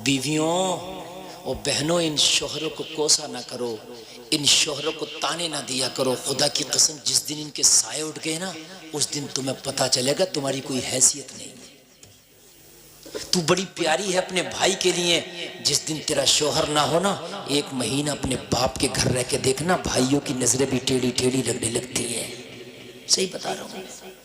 بیویوں اور بہنوں، ان شوہروں کو کوسا نہ کرو، ان شوہروں کو تانے نہ دیا کرو. خدا کی قسم جس دن ان کے سائے اٹھ گئے نا، اس دن تمہیں پتہ چلے گا تمہاری کوئی حیثیت نہیں. تو بڑی پیاری ہے اپنے بھائی کے لیے. جس دن تیرا شوہر نہ ہونا، ایک مہینہ اپنے باپ کے گھر رہ کے دیکھنا، بھائیوں کی نظریں بھی ٹیڑھی ٹیڑھی لگنے لگتی ہے. صحیح بتا رہا ہوں.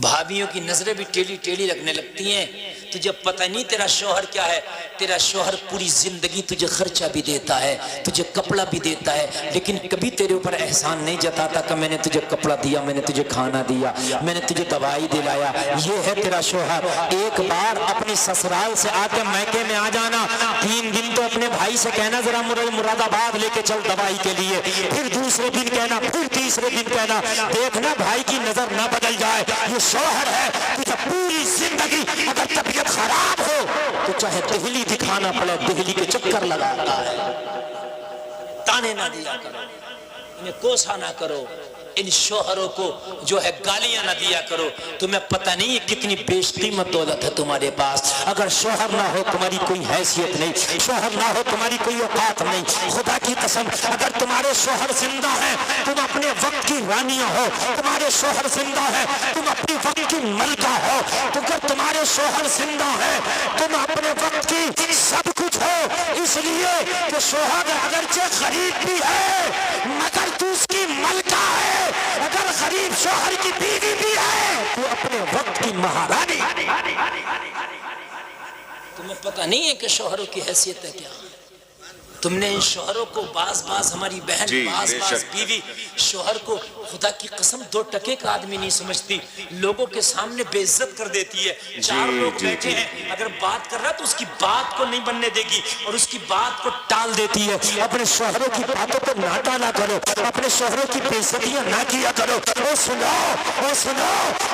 بھابھیوں کی نظریں بھی ٹیڑھی ٹیڑھی لگنے لگتی ہیں. تجھے پتہ نہیں تیرا شوہر کیا ہے. تیرا شوہر پوری زندگی تجھے خرچہ بھی دیتا ہے، تجھے کپڑا بھی دیتا ہے، لیکن کبھی تیرے اوپر احسان نہیں جتاتا کہ میں نے تجھے کپڑا دیا، میں نے تجھے کھانا دیا، میں نے تجھے دوائی دلایا. یہ ہے تیرا شوہر. ایک بار اپنی سسرال سے آ کے میکے میں آ جانا، 3 دن تو اپنے بھائی سے کہنا ذرا مراد آباد لے کے چل دوائی کے لیے، پھر دوسرے دن کہنا، پھر تیسرے دن کہنا. دیکھنا بھائی کی نظر نہ بدل جائے. یہ شوہر ہے. تجھے پوری زندگی اگر طبیعت خراب ہو تو چاہے دہلی دکھانا پڑے، دہلی کے چکر لگاتا ہے. تانے نہ دیا کرو، انہیں کوسا نہ کرو، ان شوہروں کو جو ہے گالیاں نہ دیا کرو. تمہیں پتہ نہیں کتنی بیش قیمت دولت ہے تمہارے پاس. اگر شوہر نہ ہو تمہاری کوئی حیثیت نہیں، شوہر نہ ہو تمہاری کوئی اوقات نہیں. خدا کی قسم اگر تمہارے شوہر زندہ ہے تم اپنے وقت کی رانیاں ہو. تمہارے شوہر زندہ ہے تم اپنی وقت کی ملکہ ہو. اگر تمہارے شوہر زندہ ہے تم اپنے وقت کی سب کچھ ہو. اس لیے کہ شوہر اگرچہ غریب بھی ہے مگر تو اس کی ملکہ ہے. اگر غریب شوہر کی بیوی بھی ہے تو اپنے وقت کی مہارانی. تمہیں پتہ نہیں ہے کہ شوہروں کی حیثیت ہے کیا. تم نے ان شوہروں کو بعض ہماری بہن بعض بیوی شوہر کو خدا کی قسم 2 ٹکے کا آدمی نہیں سمجھتی. لوگوں کے سامنے بے عزت کر دیتی ہے. 4 لوگ بیٹھے ہیں، اگر بات کر رہا تو اس کی بات کو نہیں بننے دے گی اور اس کی بات کو ٹال دیتی ہے. اپنے شوہروں کی باتوں کو نہ ٹالا کرو، اپنے شوہروں کی بے عزتیاں نہ کیا کرو. اور سنو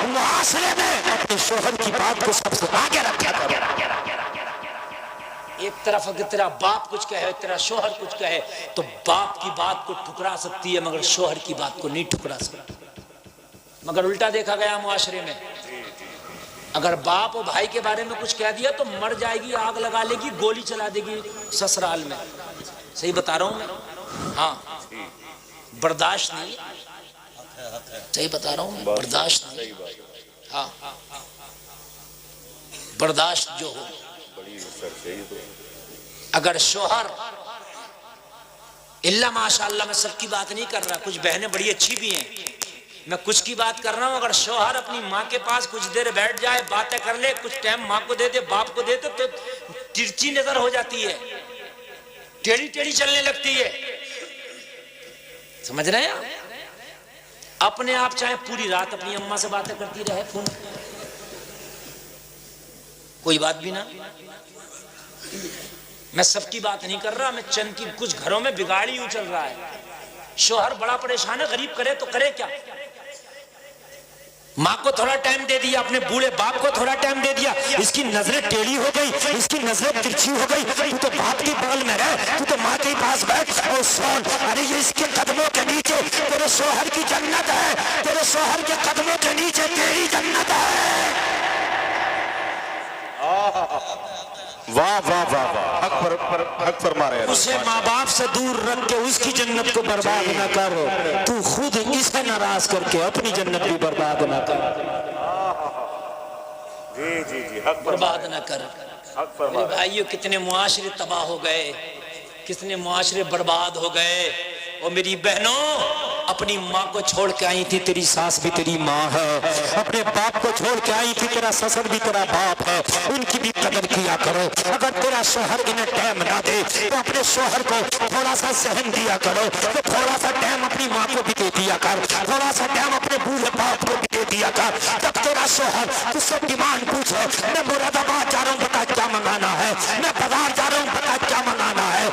معاشرے میں اپنے شوہر کی بات کو سب سے آگے رکھا کرو. ایک طرف اگر تیرا باپ کچھ کہے، تیرا شوہر کچھ کہے تو باپ کی بات کو ٹھکرا سکتی ہے مگر شوہر کی بات کو نہیں ٹھکرا سکتی. مگر الٹا دیکھا گیا معاشرے میں، اگر باپ اور بھائی کے بارے میں کچھ کہہ دیا تو مر جائے گی، آگ لگا لے گی، گولی چلا دے گی سسرال میں. صحیح بتا رہا ہوں میں؟ ہاں، برداشت نہیں. صحیح بتا رہا ہوں، برداشت نہیں. ہاں، برداشت جو ہو. اگر شوہر اللہ ماشاءاللہ، میں سب کی بات نہیں کر رہا، کچھ بہنیں بڑی اچھی بھی ہیں، میں کچھ کی بات کر رہا ہوں. اگر شوہر اپنی ماں کے پاس کچھ دیر بیٹھ جائے، باتیں کر لے، کچھ ٹائم ماں کو دے دے، باپ کو دے دے، تو ترچی نظر ہو جاتی ہے، ٹیڑھی ٹیڑھی چلنے لگتی ہے. سمجھ رہے ہیں؟ اپنے آپ چاہے پوری رات اپنی اماں سے باتیں کرتی رہے، فون کوئی بات بھی نہ. میں سب کی بات نہیں کر رہا، میں چند کی. کچھ گھروں میں بگاڑ یوں چل رہا ہے، شوہر بڑا پریشان ہے، غریب کرے تو کرے کیا. ماں کو تھوڑا ٹائم دے دیا، اپنے بوڑھے باپ کو تھوڑا ٹائم دے دیا، اس کی نظریں ٹیڑھی ہو گئی، اس کی نظریں ترچھی ہو گئی. تو تو باپ کی بغل میں رہ، تو تو ماں کے پاس بیٹھ اور سن. ارے یہ اس کے قدموں کے نیچے تیرے شوہر کی جنت ہے، تیرے شوہر کے قدموں کے نیچے تیری جنت ہے. واہ واہ واہ واہ، حق فرما رہے ہیں. اسے ماں باپ سے دور رکھ کے اس کی جنت کو برباد نہ کر، تو خود اسے ناراض کر کے اپنی جنت بھی برباد نہ کر. جی جی جی، حق برباد نہ کر. میرے فرما. بھائیو کتنے معاشرے تباہ ہو گئے، کتنے معاشرے برباد ہو گئے. اور میری بہنوں اپنی ماں کو چھوڑ کے آئی تھی، تیری ساس بھی تیری ماں ہے. اپنے باپ کو چھوڑ کے آئی تھی، تیرا سسر بھی تیرا باپ ہے. ان کی بھی قدر کیا کرو. اگر تیرا شوہر انہیں ٹائم نہ دے تو اپنے شوہر کو تھوڑا سا سہن دیا کرو. تو تھوڑا سا ٹائم اپنی ماں کو بھی دے دیا کر، تھوڑا سا ٹائم اپنے بوڑھے باپ کو بھی دے دیا کر. جب تیرا شوہر تجھ سے ڈیمانڈ پوچھے، میں مراد آباد جا رہا ہوں، بتا کیا منگانا ہے، میں بازار جا رہا ہوں، بتا کیا منگانا ہے،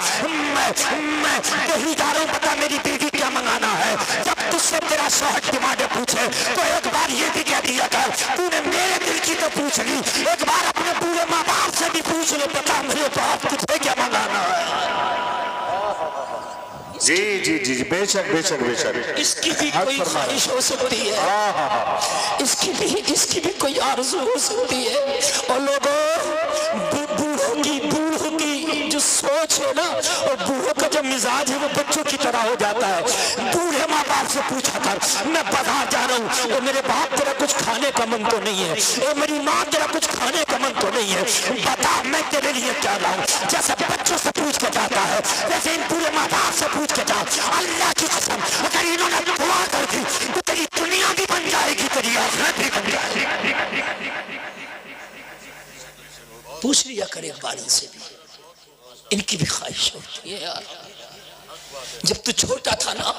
میں دہلی جا رہا ہوں، بتا میری بیوی کیا منگانا ہے. جب تجھ سے تیرا شوہر ڈیمانڈ پوچھے تو ایک بار یہ بھی کہہ دیا کر، تو نے میرے دل کی تو پوچھ لی، ایک بار اپنے بوڑھے ماں باپ سے بھی پوچھ لو، بتا میرے باپ تجھے کیا منگانا ہے. جی جی جی، بے شک بے شک بے شک. اس کی بھی کوئی خواہش ہو سکتی ہے، اس کی بھی کوئی آرزو ہو سکتی ہے. اور لوگوں بوڑھوں سوچ ہے نا، اور بوڑھوں کا جو مزاج ہے وہ بچوں کی طرح ہو جاتا ہے۔ بوڑھے ماں باپ سے پوچھا کر، میں بازار جا رہا ہوں، اے میرے باپ تیرا کچھ کھانے کا من تو نہیں ہے؟ اے میری ماں تیرا کچھ کھانے کا من تو نہیں ہے؟ بتا میں تیرے لیے کیا لاؤں؟ جیسے بچوں سے پوچھ کے جاتا ہے ویسے ان بوڑھے ماں باپ سے پوچھ کے جا۔ اللہ کی قسم اگر انہوں نے دعا کر دی تو تیری دنیا بھی بن جائے گی، تیری آخرت بھی بن جائے گی۔ پوچھ لیا کر ایک بار ان سے بھی، ان کی بھی خواہش ہوتی ہے یار۔ جب تو چھوٹا تھا نا،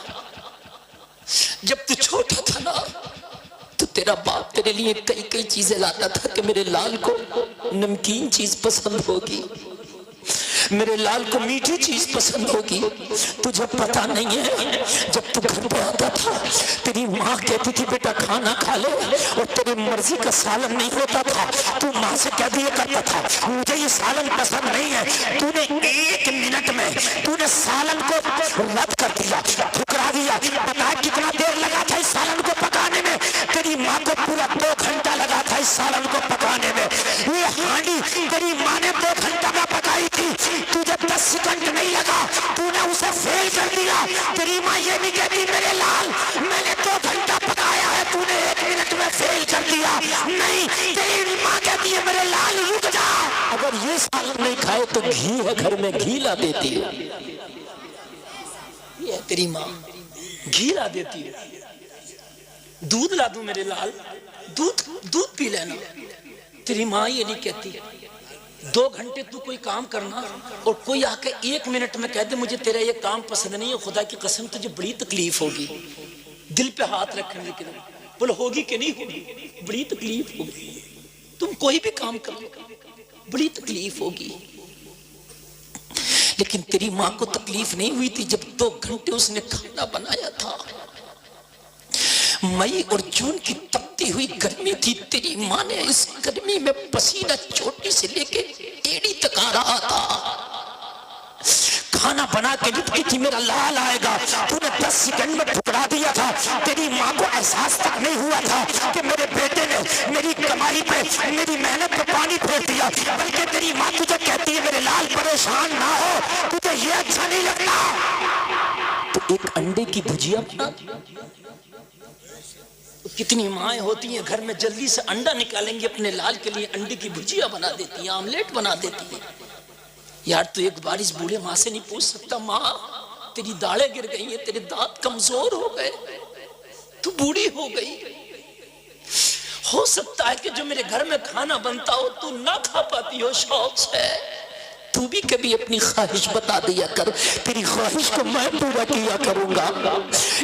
جب تو چھوٹا تھا نا تو تیرا باپ تیرے لیے کئی کئی چیزیں لاتا تھا کہ میرے لال کو نمکین چیز پسند ہوگی، میرے لال کو میٹھی چیز پسند ہوگی۔ تجھے پتا نہیں ہے جب تو گھر پہ آتا تھا تیری ماں کہتی تھی بیٹا کھانا کھا لے، اور تیری مرضی کا سالن نہیں ہوتا تھا، تو ماں سے کہہ دیا کرتا تھا مجھے یہ سالن پسند نہیں ہے۔ تو نے 1 منٹ میں تو نے سالن کو رد کر دیا، ٹھکرا دیا۔ پتا کتنا دیر لگا تھا اس سالن کو پکانے میں؟ تیری ماں کو پورا 2 گھنٹہ لگا تھا اس سالن کو پکانے میں۔ یہ ہانڈی تیری ماں نے 2 گھنٹہ میں پکائی تھی، تجھے 10 سیکنڈ نہیں لگا، تو نے اسے فیل کر دیا۔ تیری ماں یہ نہیں کہتی میرے لال میں نے 2 گھنٹہ پکایا ہے، تو نے 1 منٹ میں فیل کر دیا۔ نہیں، تیری ماں کہتی ہے میرے لال رک جا، اگر یہ سالن نہیں کھائے تو گھی ہے گھر میں، گھی لا دیتی ہے۔ یہ تیری ماں گھی لا دیتی ہے۔ دودھ لا دوں میرے لال، دودھ پی لینا۔ تیری ماں یہ نہیں کہتی 2 گھنٹے تو کوئی کام کرنا اور کوئی آ کے 1 منٹ میں کہہ دے مجھے تیرا یہ کام پسند نہیں ہے، خدا کی قسم تجھے بڑی تکلیف ہوگی۔ دل پہ ہاتھ رکھنے کے لیے بول ہوگی کہ نہیں ہوگی؟ بڑی تکلیف ہوگی۔ تم کوئی بھی کام کر لو بڑی تکلیف ہوگی۔ لیکن تیری ماں کو تکلیف نہیں ہوئی تھی جب 2 گھنٹے اس نے کھانا بنایا تھا۔ مئی اور جون کی تپتی ہوئی گرمی تھی، تیری ماں نے اس گرمی میں پسینہ چوٹی سے لے کے ایڑی تک آ رہا تھا، کھانا بنا کے لپٹی تھی میرا لال آئے گا، تو نے 10 سیکنڈ میں ٹھکرا دیا تھا۔ تیری ماں کو احساس تک نہیں ہوا تھا کہ میرے بیٹے نے میری کمائی پہ میری محنت پہ پانی پھیر دیا، بلکہ تیری ماں تجھے کہتی ہے میرے لال پریشان نہ ہو، تجھے یہ اچھا نہیں لگتا تو ایک انڈے کی بھجیا بنا۔ کتنی مائیں ہوتی ہیں گھر میں جلدی سے انڈا نکالیں گی اپنے لال کے لیے، انڈے کی بھجیا بنا دیتی ہیں، آملیٹ بنا دیتی ہیں۔ یار تو ایک بار اس بوڑھے ماں سے نہیں پوچھ سکتا ماں تیری داڑیں گر گئی ہیں، تیرے دانت کمزور ہو گئے، تو بوڑھی ہو گئی، ہو سکتا ہے کہ جو میرے گھر میں کھانا بنتا ہو تو نہ کھا پاتی ہو شوق سے، تو بھی کبھی اپنی خواہش بتا دیا کر، تیری خواہش کو میں پورا کیا کروں گا۔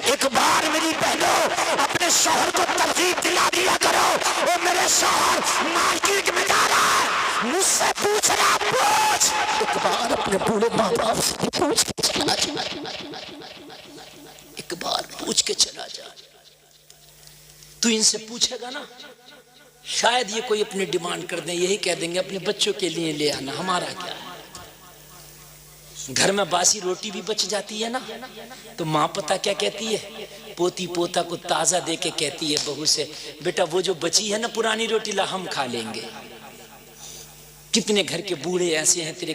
ایک بار میری بہنوں اپنے شوہر کو ترغیب دلا دیا کرو، وہ میرے شوہر مارکیٹ میں جا رہا ہے مجھ سے پوچھنا پوچھ، ایک بار اپنے بوڑھے ماں باپ سے پوچھ کے چلا جا، ایک بار پوچھ کے چلا جا۔ تو ان سے پوچھے گا نا شاید یہ کوئی اپنی ڈیمانڈ کر دیں، یہی کہہ دیں گے اپنے بچوں کے لیے لے آنا، ہمارا کیا ہے۔ گھر میں باسی روٹی بھی بچ جاتی ہے نا تو ماں پتہ کیا کہتی ہے، پوتی پوتا کو تازہ دے کے کہتی ہے بہو سے بیٹا وہ جو بچی ہے نا پرانی روٹی لا ہم کھا لیں گے۔ کتنے گھر کے بوڑھے ایسے ہیں تیرے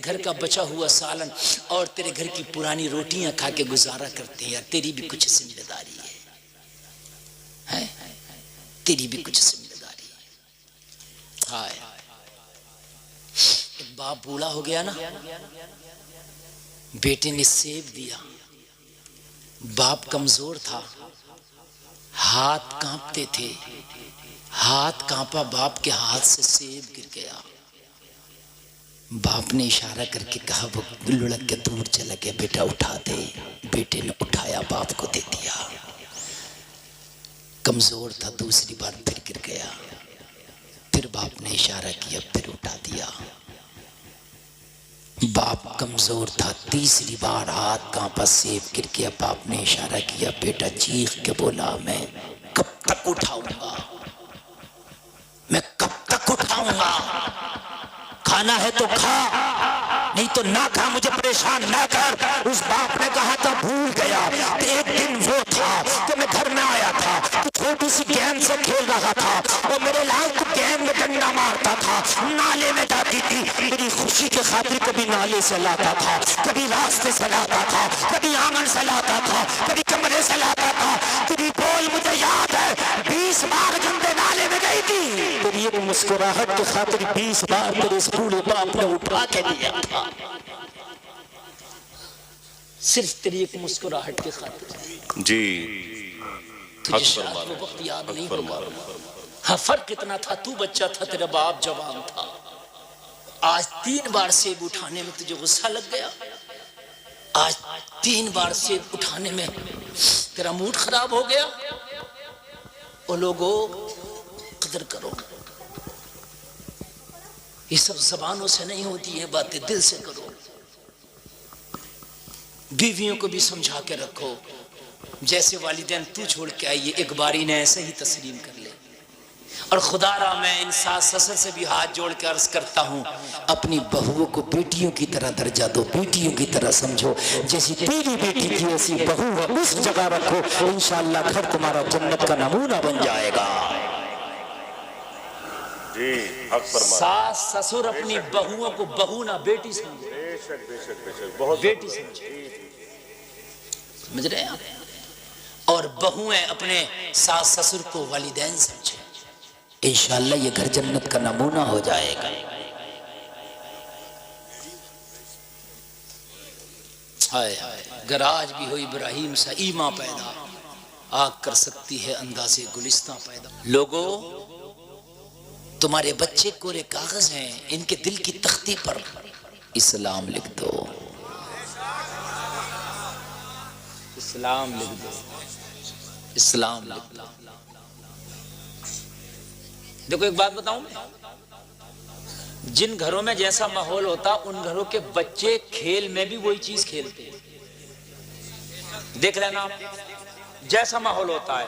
گھر کا بچا ہوا سالن اور تیرے گھر کی پرانی روٹیاں کھا کے گزارا کرتے ہیں۔ یار تیری بھی کچھ ذمہ داری ہے، تیری بھی کچھ ذمہ داری ہے۔ ہائے ایک باپ بوڑھا ہو گیا نا، بیٹے نے سیب دیا، باپ کمزور تھا، ہاتھ کانپتے تھے، ہاتھ کانپا، باپ کے ہاتھ سے سیب گر گیا۔ باپ نے اشارہ کر کے کہا، وہ لڑک کے دور چلا گیا، بیٹا اٹھا دے۔ بیٹے نے اٹھایا، باپ کو دے دیا۔ کمزور تھا، دوسری بار پھر گر گیا، پھر باپ نے اشارہ کیا، پھر اٹھا دیا۔ باپ کمزور تھا، تیسری بار ہاتھ کانپا، سیب گر گیا، باپ نے اشارہ کیا، بیٹا چیخ کے بولا، میں کب تک اٹھاؤں گا، میں کب تک اٹھاؤں گا، کھانا ہے تو کھا نہیں تو نہ کھا، مجھے پریشان نہ کر۔ اس باپ نے کہا تھا بھول گیا، ایک دن وہ تھا کہ میں گھر میں آیا تھا، چھوٹی سی گیند سے کھیل رہا تھا، وہ میرے لال کو گیند میں ڈنڈا مارتا تھا، نالے میں جاتی تھی، میری خوشی کے خاطر کبھی نالے سے لاتا تھا، کبھی راستے سے لاتا تھا، کبھی آنگن سے لاتا تھا، کبھی کمرے سے لاتا تھا، کبھی بول مجھے یاد ہے 20 بار گندے نالے میں گئی تھی، تیری ایک مسکراہٹ کی خاطر 20 بار تیرے اس بوڑھے باپ نے اٹھا کے دیا تھا، صرف تیری ایک مسکراہٹ کی خاطر۔ جی تجھے شاید وہ وقت یاد نہیں ہوگا، ہاں فرق اتنا تھا تو بچہ تھا، تیرا باپ جوان تھا۔ آج 3 بار سیب اٹھانے میں تجھے غصہ لگ گیا، آج 3 بار سیب اٹھانے میں تیرا موڈ خراب ہو گیا۔ اور لوگوں قدر کرو، یہ سب زبانوں سے نہیں ہوتی ہیں باتیں، دل سے کرو۔ بیویوں کو بھی سمجھا کے رکھو، جیسے والدین تو چھوڑ کے آئیے ایک بار انہیں ایسے ہی تسلیم کر لے۔ اور خدا را میں ان ساس سسر سے بھی ہاتھ جوڑ کے عرض کرتا ہوں، اپنی بہوؤں کو بیٹیوں کی طرح درجہ دو، بیٹیوں کی طرح سمجھو، جیسی تیری بیٹی کی ایسی بہو ہے اس جگہ رکھو، انشاءاللہ گھر تمہارا جنت کا نمونہ بن جائے گا۔ جی حق فرما، ساس سسر اپنی بہوؤں کو بہو نہ بیٹی سمجھو، بے شک بے شک بے شک، بہت بیٹی سمجھو، سمجھ رہے ہیں آپ؟ اور بہویں اپنے ساس سسر کو والدین سمجھیں، انشاءاللہ یہ گھر جنت کا نمونہ ہو جائے گا۔ اگر آج بھی ہو ابراہیم سا ایمان پیدا، آگ کر سکتی ہے اندازے گلستان پیدا۔ لوگوں تمہارے بچے کورے کاغذ ہیں، ان کے دل کی تختی پر اسلام لکھ دو، اسلام لکھ دو، اسلام لکھ دو۔ دیکھو ایک بات بتاؤں میں، جن گھروں میں جیسا ماحول ہوتا ان گھروں کے بچے کھیل میں بھی وہی چیز کھیلتے ہیں، دیکھ لینا آپ، جیسا ماحول ہوتا ہے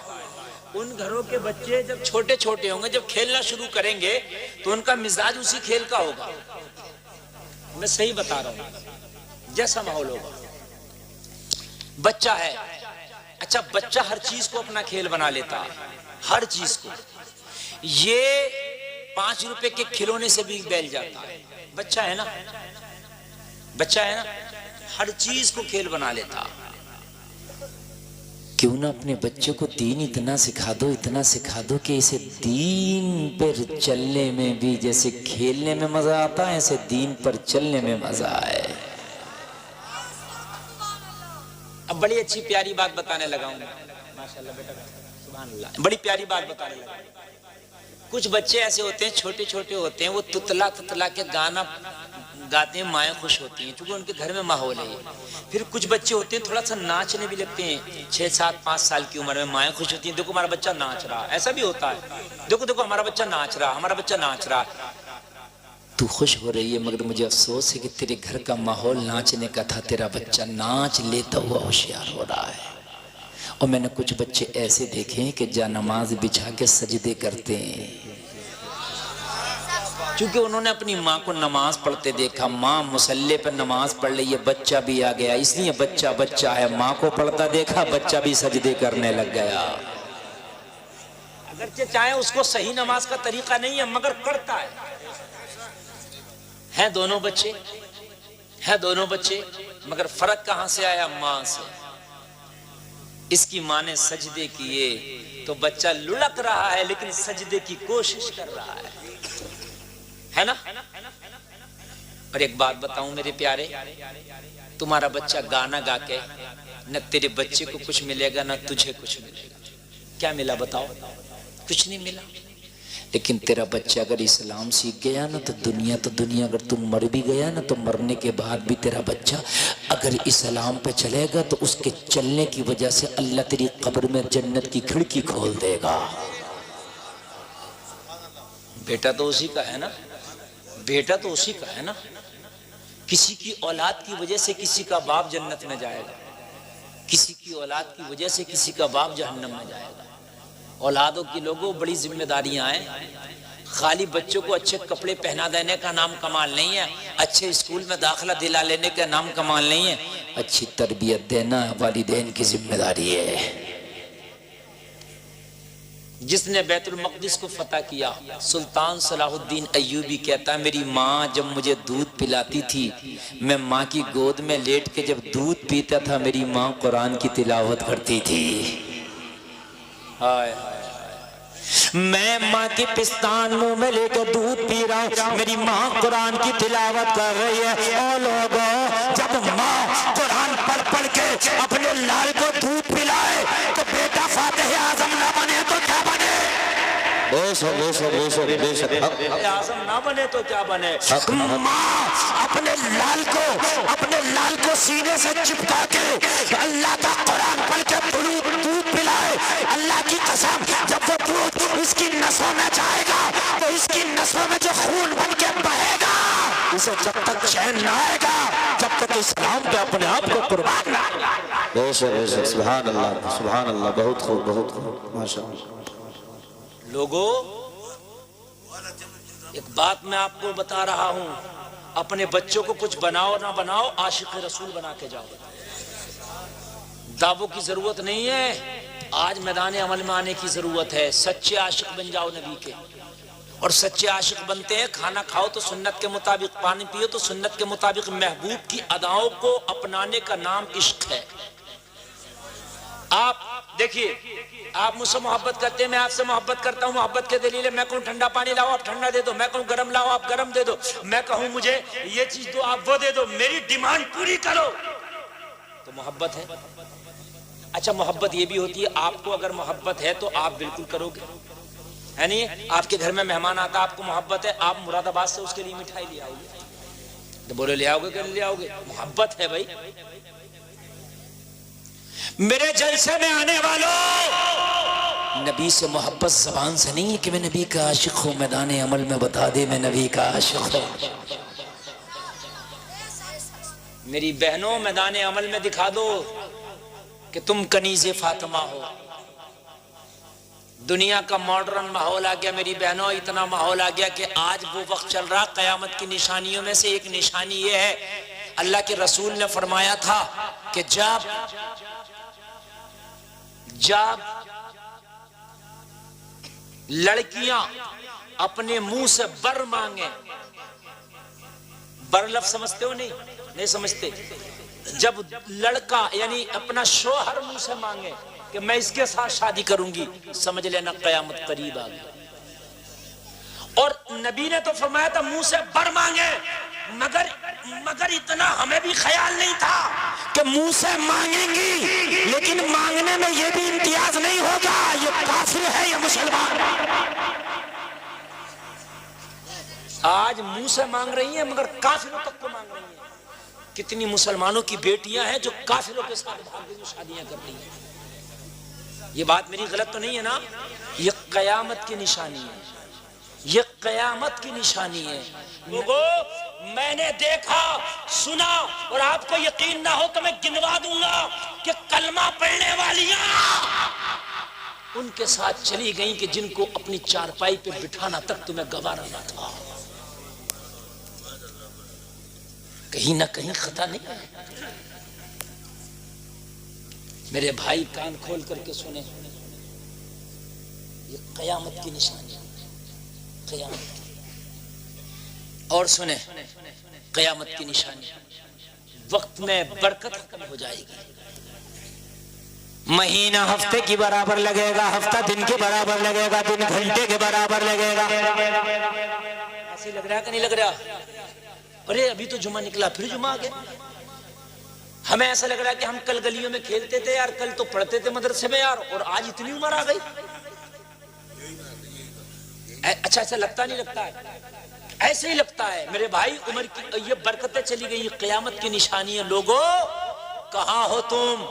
ان گھروں کے بچے جب چھوٹے چھوٹے ہوں گے، جب کھیلنا شروع کریں گے تو ان کا مزاج اسی کھیل کا ہوگا۔ میں صحیح بتا رہا ہوں، جیسا ماحول ہوگا۔ بچہ ہے، اچھا بچہ ہر چیز کو اپنا کھیل بنا لیتا ہے، ہر چیز کو، یہ 5 روپے کے کھلونے سے بھی بیل جاتا ہے، بچہ ہے نا، بچہ ہے نا، ہر چیز کو کھیل بنا لیتا۔ کیوں نہ اپنے بچوں کو دین اتنا سکھا دو، اتنا سکھا دو کہ اسے دین پر چلنے میں بھی جیسے کھیلنے میں مزہ آتا ہے، ایسے دین پر چلنے میں مزہ آئے۔ اب بڑی اچھی پیاری بات بتانے لگا ہوں، ماشاءاللہ بیٹا، سبحان اللہ، بڑی پیاری بات بتانے لگا ہوں۔ کچھ بچے ایسے ہوتے ہیں، چھوٹے چھوٹے ہوتے ہیں، وہ تتلا تتلا کے گانا گاتے ہیں، مائیں خوش ہوتی ہیں چونکہ ان کے گھر میں ماحول ہے یہ۔ پھر کچھ بچے ہوتے ہیں تھوڑا سا ناچنے بھی لگتے ہیں، 6 7 5 سال کی عمر میں مائیں خوش ہوتی ہیں، دیکھو ہمارا بچہ ناچ رہا، ایسا بھی ہوتا ہے، دیکھو دیکھو ہمارا بچہ ناچ رہا، ہمارا بچہ ناچ رہا۔ تو خوش ہو رہی ہے مگر مجھے افسوس ہے کہ تیرے گھر کا ماحول ناچنے کا تھا، تیرا بچہ ناچ لیتا ہوا ہوشیار ہو رہا ہے۔ اور میں نے کچھ بچے ایسے دیکھے ہیں کہ جا نماز بچھا کے سجدے کرتے ہیں، چونکہ انہوں نے اپنی ماں کو نماز پڑھتے دیکھا، ماں مصلی پر نماز پڑھ رہی ہے، بچہ بھی آ گیا، اس لیے بچہ بچہ ہے، ماں کو پڑھتا دیکھا، بچہ بھی سجدے کرنے لگ گیا۔ اگرچہ چاہے اس کو صحیح نماز کا طریقہ نہیں ہے مگر کرتا ہے دونوں بچے، ہے دونوں بچے، مگر فرق کہاں سے آیا؟ ماں سے۔ اس کی ماں نے سجدے کیے تو بچہ لڑک رہا ہے لیکن سجدے کی کوشش کر رہا ہے نا۔ اور ایک بات بتاؤں میرے پیارے، تمہارا بچہ گانا گا کے نہ تیرے بچے کو کچھ ملے گا نہ تجھے کچھ ملے گا، کیا ملا بتاؤ؟ کچھ نہیں ملا۔ لیکن تیرا بچہ اگر اسلام سیکھ گیا نا تو دنیا، اگر تم مر بھی گیا نا تو مرنے کے بعد بھی تیرا بچہ اگر اسلام پہ چلے گا تو اس کے چلنے کی وجہ سے اللہ تیری قبر میں جنت کی کھڑکی کھول دے گا۔ بیٹا تو اسی کا ہے نا، بیٹا تو اسی کا ہے نا۔ کسی کی اولاد کی وجہ سے کسی کا باپ جنت میں جائے گا، کسی کی اولاد کی وجہ سے کسی کا باپ جہنم میں جائے گا۔ اولادوں کی لوگوں بڑی ذمہ داریاں ہیں، خالی بچوں کو اچھے کپڑے پہنا دینے کا نام کمال نہیں ہے، اچھے اسکول میں داخلہ دلا لینے کا نام کمال نہیں ہے، اچھی تربیت دینا والدین کی ذمہ داری ہے۔ جس نے بیت المقدس کو فتح کیا، سلطان صلاح الدین ایوبی کہتا ہے میری ماں جب مجھے دودھ پلاتی تھی، میں ماں کی گود میں لیٹ کے جب دودھ پیتا تھا میری ماں قرآن کی تلاوت کرتی تھی۔ ہائے ہائے، میں ماں کی پستان منہ میں لے کے دودھ پی رہا ہوں، میری ماں قرآن کی تلاوت کر رہی ہے۔ او لوگوں، جب ماں قرآن پڑھ پڑھ کے اپنے لال کو دودھ پلائے تو بیٹا فاتح اعظم نہ بنے تو کیا بنے؟ بے شک اعظم نہ بنے تو کیا بنے؟ ماں اپنے لال کو سینے سے چپکا کے اللہ کا قرآن پڑھ کے دودھ پلائے، اللہ کی قسم جب وہ دودھ اس کی نسوں میں جائے گا تو اس کی نسوں میں جو خون بن کے بہے گا اسے جب تک چین نہ آئے گا جب تک اسلام پہ اپنے آپ کو قربان نہ کرے۔ بے شک سبحان اللہ، بہت خوب ماشاءاللہ۔ لوگوں، ایک بات میں آپ کو بتا رہا ہوں، اپنے بچوں کو کچھ بناؤ نہ بناؤ، عاشق رسول بنا کے جاؤ۔ دعووں کی ضرورت نہیں ہے، آج میدان عمل میں آنے کی ضرورت ہے۔ سچے عاشق بن جاؤ نبی کے، اور سچے عاشق بنتے ہیں کھانا کھاؤ تو سنت کے مطابق، پانی پیو تو سنت کے مطابق، محبوب کی اداؤں کو اپنانے کا نام عشق ہے۔ آپ دیکھیے، آپ مجھ سے محبت کرتے ہیں، میں آپ سے محبت کرتا ہوں، محبت کے دلیل ہے میں کہوں ٹھنڈا پانی لاؤ آپ ٹھنڈا دے دو، میں کہوں گرم لاؤ آپ گرم دے دو، میں کہوں مجھے یہ چیز دو آپ وہ دے دو، میری ڈیمانڈ پوری کرو، تو محبت ہے۔ اچھا، محبت یہ بھی ہوتی ہے آپ کو اگر محبت ہے تو آپ بالکل کرو گے، ہے نہیں؟ آپ کے گھر میں مہمان آتا، آپ کو محبت ہے، آپ مراد آباد سے اس کے لیے مٹھائی لے آؤ گے، تو بولے لے آؤ گے کہ نہیں لے آؤ گے؟ محبت ہے بھائی۔ میرے جلسے میں آنے والوں، نبی سے محبت زبان سے نہیں ہے کہ میں نبی کا عاشق ہوں، میدان عمل میں بتا دے میں نبی کا عاشق ہوں۔ میری بہنوں، میدان عمل میں دکھا دو کہ تم کنیز فاطمہ ہو۔ دنیا کا ماڈرن ماحول آ گیا میری بہنوں، اتنا ماحول آ گیا کہ آج وہ وقت چل رہا، قیامت کی نشانیوں میں سے ایک نشانی یہ ہے، اللہ کے رسول نے فرمایا تھا کہ جب لڑکیاں اپنے منہ سے بر مانگیں، بر لفظ سمجھتے ہو؟ نہیں سمجھتے؟ جب لڑکا یعنی اپنا شوہر منہ سے مانگے کہ میں اس کے ساتھ شادی کروں گی، سمجھ لینا قیامت قریب آ گئی۔ اور نبی نے تو فرمایا تھا منہ سے بر مانگے، مگر اتنا ہمیں بھی خیال نہیں تھا کہ منہ سے مانگیں گی لیکن مانگنے میں یہ بھی امتیاز نہیں ہوگا یہ کافر ہے یا مسلمان۔ آج منہ سے مانگ رہی ہیں مگر کافروں تک کو مانگ رہی ہیں۔ کتنی مسلمانوں کی بیٹیاں ہیں جو کافروں کے ساتھ بھاگ کے شادیاں کر رہی ہیں۔ یہ بات میری غلط تو نہیں ہے نا؟ یہ قیامت کی نشانی ہے، یہ قیامت کی نشانی ہے۔ لوگوں، میں نے دیکھا سنا، اور آپ کو یقین نہ ہو تو میں گنوا دوں گا کہ کلمہ پڑھنے والیاں ان کے ساتھ چلی گئیں کہ جن کو اپنی چارپائی پہ بٹھانا تک تمہیں گوارا نہ تھا۔ کہیں نہ کہیں خطا نہیں ہے؟ میرے بھائی کان کھول کر کے سنیں، یہ قیامت کی نشانی ہے، قیامت کی۔ اور سنیں، قیامت کی نشانی، وقت میں برکت ختم ہو جائے گی، مہینہ ہفتے کی برابر لگے گا، ہفتہ دن کے برابر لگے گا، دن گھنٹے کے برابر لگے گا۔ ایسے لگ رہا کہ نہیں لگ رہا؟ ارے ابھی تو جمعہ نکلا پھر جمعہ آ گیا۔ ہمیں ایسا لگ رہا ہے کہ ہم کل گلیوں میں کھیلتے تھے یار، کل تو پڑھتے تھے مدرسے میں یار، اور آج اتنی عمر آ گئی۔ اچھا ایسا لگتا نہیں لگتا ہے؟ ایسے ہی لگتا ہے میرے بھائی، عمر کی یہ برکتیں چلی گئی، یہ قیامت کی نشانی ہے۔ لوگوں کہاں ہو تم؟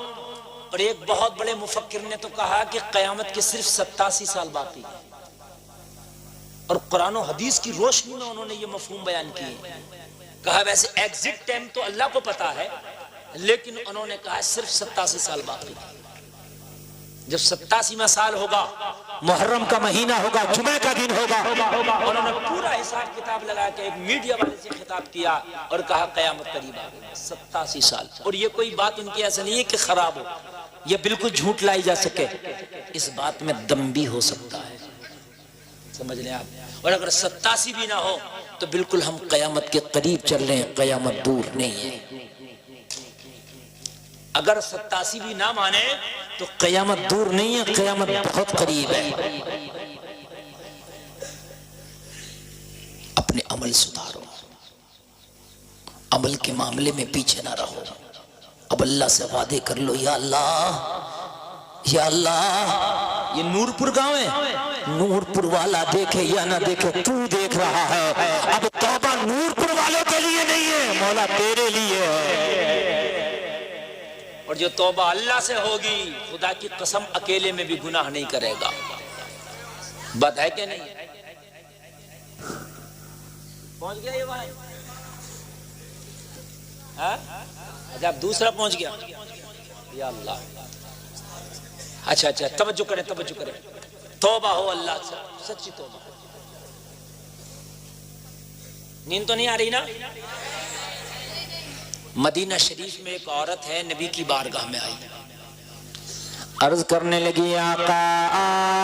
اور ایک بہت بڑے مفکر نے تو کہا کہ قیامت کے صرف 87 سال باقی، اور قرآن و حدیث کی روشنی میں انہوں نے یہ مفہوم بیان کیے۔ کہا ویسے ایگزیکٹ ٹائم تو اللہ کو پتا ہے، لیکن انہوں نے کہا صرف 87 سال باقی۔ جب 87واں سال ہوگا، محرم کا مہینہ ہوگا، جمعہ کا دن ہوگا، انہوں نے پورا حساب کتاب لگا کے ایک میڈیا والے سے خطاب کیا اور کہا قیامت قریب آ گئی۔ 87 سال، اور یہ کوئی بات ان کی ایسا نہیں ہے کہ خراب ہو، یہ بالکل جھوٹ لائی جا سکے۔ اس بات میں دم بھی ہو سکتا ہے، سمجھ لیں آپ، اور اگر 87 بھی نہ ہو تو بالکل ہم قیامت کے قریب چل رہے ہیں، قیامت دور نہیں ہے۔ اگر 87 بھی نہ مانے تو قیامت دور نہیں ہے، قیامت بہت قریب ہے۔ اپنے عمل سدھارو، عمل کے معاملے میں پیچھے نہ رہو۔ اب اللہ سے وعدے کر لو، یا اللہ یا اللہ، یہ نور پور گاؤں ہے، نور پور والا دیکھے یا نہ دیکھے تو دیکھ رہا ہے۔ اب توبہ نور پور والوں کے لیے نہیں ہے، مولا تیرے لیے ہے۔ اور جو توبہ اللہ سے ہوگی، خدا کی قسم اکیلے میں بھی گناہ نہیں کرے گا۔ بات ہے کہ نہیں؟ پہنچ گیا یہ بھائی؟ اچھا اب دوسرا پہنچ گیا، یا اللہ۔ اچھا توجہ کریں، توجہ کریں، توبہ ہو اللہ سے، سچی توبہ۔ نیند تو نہیں آ رہی نا؟ مدینہ شریف میں ایک عورت ہے، نبی کی بارگاہ میں آئی، عرض کرنے لگی، آقا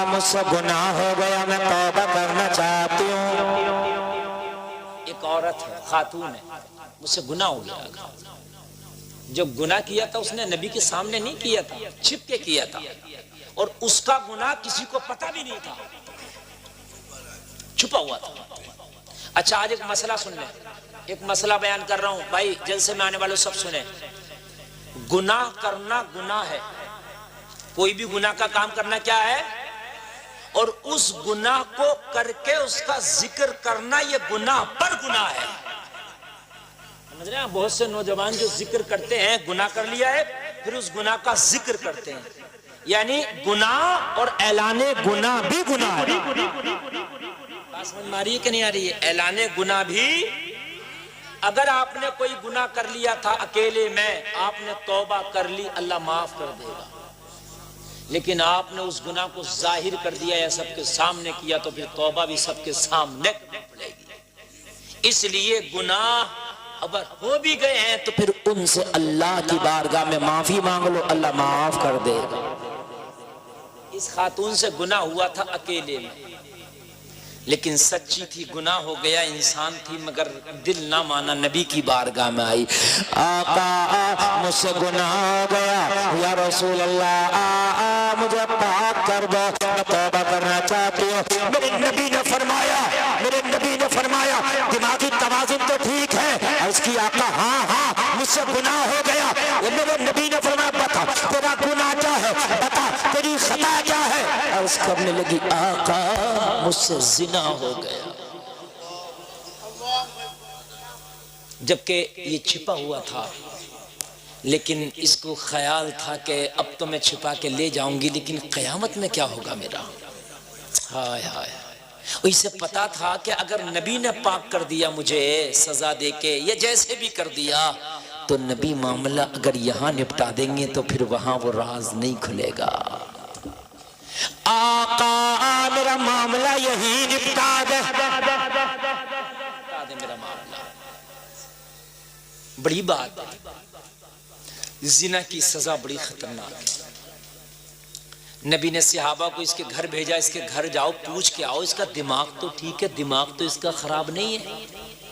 مجھ سے گناہ ہو گیا، میں توبہ کرنا چاہتی ہوں۔ ایک عورت ہے، خاتون ہے، مجھ سے گناہ ہو گیا۔ جو گناہ کیا تھا اس نے نبی کے سامنے نہیں کیا تھا، چھپ کے کیا تھا، اور اس کا گناہ کسی کو پتہ بھی نہیں تھا، چھپا ہوا تھا۔ اچھا آج ایک مسئلہ سن لیں، ایک مسئلہ بیان کر رہا ہوں بھائی، جلسے میں آنے والوں سب سنیں۔ گناہ کرنا گناہ ہے، کوئی بھی گناہ کا کام کرنا کیا ہے، اور اس گناہ کو کر کے اس کا ذکر کرنا یہ گناہ پر گناہ ہے۔ سمجھ رہے ہیں؟ بہت سے نوجوان جو ذکر کرتے ہیں، گناہ کر لیا ہے پھر اس گناہ کا ذکر کرتے ہیں، یعنی گناہ اور اعلان گناہ بھی گناہ ہے۔ بات سمجھ میں آ رہی ہے کہ نہیں آ رہی ہے؟ اعلان گناہ بھی، اگر آپ نے کوئی گناہ کر لیا تھا اکیلے میں، آپ نے توبہ کر لی، اللہ معاف کر دے گا، لیکن آپ نے اس گناہ کو ظاہر کر دیا یا سب کے سامنے کیا تو پھر توبہ بھی سب کے سامنے کرنی پڑے گی۔ اس لیے گناہ اگر ہو بھی گئے ہیں تو پھر ان سے اللہ کی بارگاہ میں معافی مانگ لو، اللہ معاف کر دے گا۔ اس خاتون سے گناہ ہوا تھا اکیلے میں، لیکن سچی تھی، گناہ ہو گیا، انسان تھی مگر دل نہ مانا، نبی کی بارگاہ میں آئی، آقا مجھ سے گناہ ہو گیا، یا رسول اللہ مجھے پاک کر دو، میں توبہ کرنا چاہتی ہوں۔ میرے نبی نے فرمایا، دماغی توازن تو ٹھیک ہے؟ اس کی آقا ہاں مجھ سے گناہ ہو گیا۔ میرے نبی نے فرمایا بتا تیرا گناہ کیا ہے، بتا تیری خطا کیا ہے۔ عرض کرنے لگی، آقا مجھ سے زنا ہو گیا، جبکہ یہ چھپا ہوا تھا، لیکن اس کو خیال تھا کہ اب تو میں چھپا کے لے جاؤں گی، لیکن قیامت میں کیا ہوگا میرا۔ ہائے ہائے، اسے پتا تھا کہ اگر نبی نے پاک کر دیا مجھے سزا دے کے، یا جیسے بھی کر دیا، تو نبی معاملہ اگر یہاں نپٹا دیں گے تو پھر وہاں وہ راز نہیں کھلے گا۔ آقا میرا معاملہ یہی نپٹا دے، میرا معاملہ۔ بڑی بات ہے، زنا کی سزا بڑی خطرناک ہے۔ نبی نے صحابہ کو اس کے گھر بھیجا، اس کے گھر جاؤ پوچھ کے آؤ، اس کا دماغ تو ٹھیک ہے، دماغ تو اس کا خراب نہیں ہے،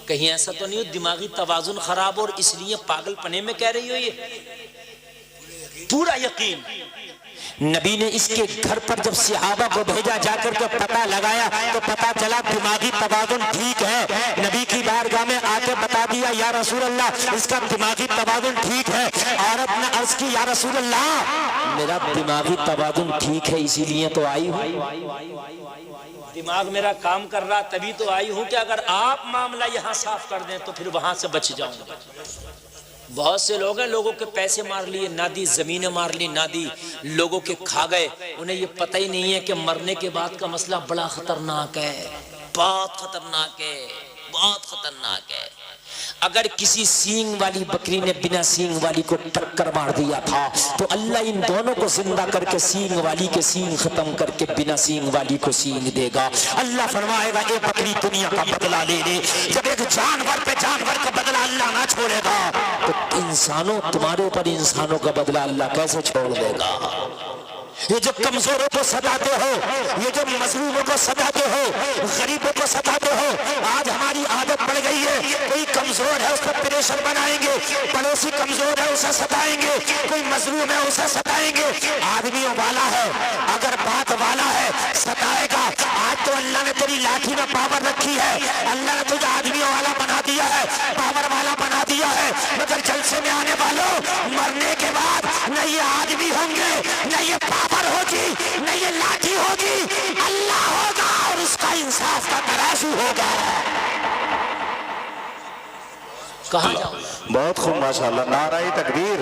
کہیں ایسا تو نہیں ہو دماغی توازن خراب اور اس لیے پاگل پنے میں کہہ رہی ہو۔ یہ پورا یقین نبی نے اس کے گھر پر جب صحابہ کو بھیجا، جا کر کے پتہ لگایا تو پتہ چلا دماغی توازن ٹھیک ہے۔ نبی کی بارگاہ میں آ کے بتا دیا، یا رسول اللہ اس کا دماغی توازن ٹھیک ہے۔ عورت نے عرض کی، یا رسول اللہ میرا دماغی توازن ٹھیک ہے، اسی لیے تو آئی ہوں، دماغ میرا کام کر رہا تبھی تو آئی ہوں کہ اگر آپ معاملہ یہاں صاف کر دیں تو پھر وہاں سے بچ جاؤں گا۔ بہت سے لوگ ہیں، لوگوں کے پیسے مار لیے، نہ دی زمینیں مار لی، نہ دی لوگوں کے کھا گئے، انہیں یہ پتہ ہی نہیں ہے کہ مرنے کے بعد کا مسئلہ بڑا خطرناک ہے، بہت خطرناک ہے، بہت خطرناک ہے۔ اگر کسی سینگ والی بکری نے بنا سینگ والی کو ٹکر مار دیا تھا تو اللہ ان دونوں کو زندہ کر کے سینگ والی کے سینگ ختم کر کے بنا سینگ والی کو سینگ دے گا۔ اللہ فرمائے گا اے بکری دنیا کا بدلہ لے لے۔ جب ایک جانور پہ جانور کا بدلہ اللہ نہ چھوڑے گا تو انسانوں تمہارے اوپر انسانوں کا بدلہ اللہ کیسے چھوڑ دے گا؟ یہ جو کمزوروں کو ستاتے ہو، یہ جو مظلوموں کو ستاتے ہو، غریبوں کو ستاتے ہو، آج ہماری عادت پڑ گئی ہے، کوئی کمزور ہے اس کو پریشر بنائیں گے، پڑوسی کمزور ہے اسے ستائیں گے، کوئی مظلوم ہے اسے ستائیں گے۔ آدمیوں والا ہے، اگر بات والا ہے ستائے گا۔ آج تو اللہ نے تیری لاٹھی میں پاور رکھی ہے، اللہ نے تجھے آدمیوں والا بنا دیا ہے، پاور والا بنا دیا ہے، مگر جلسے میں آنے والوں مرنے کے بعد نہ یہ آدمی ہوں گے، نہ یہ پاور ہوگی، نہ یہ لاٹھی ہوگی، اللہ ہوگا اور اس کا انصاف کا ترازو ہوگا۔ کہاں جاؤں؟ بہت خوب ماشاءاللہ، نعرہ تکبیر،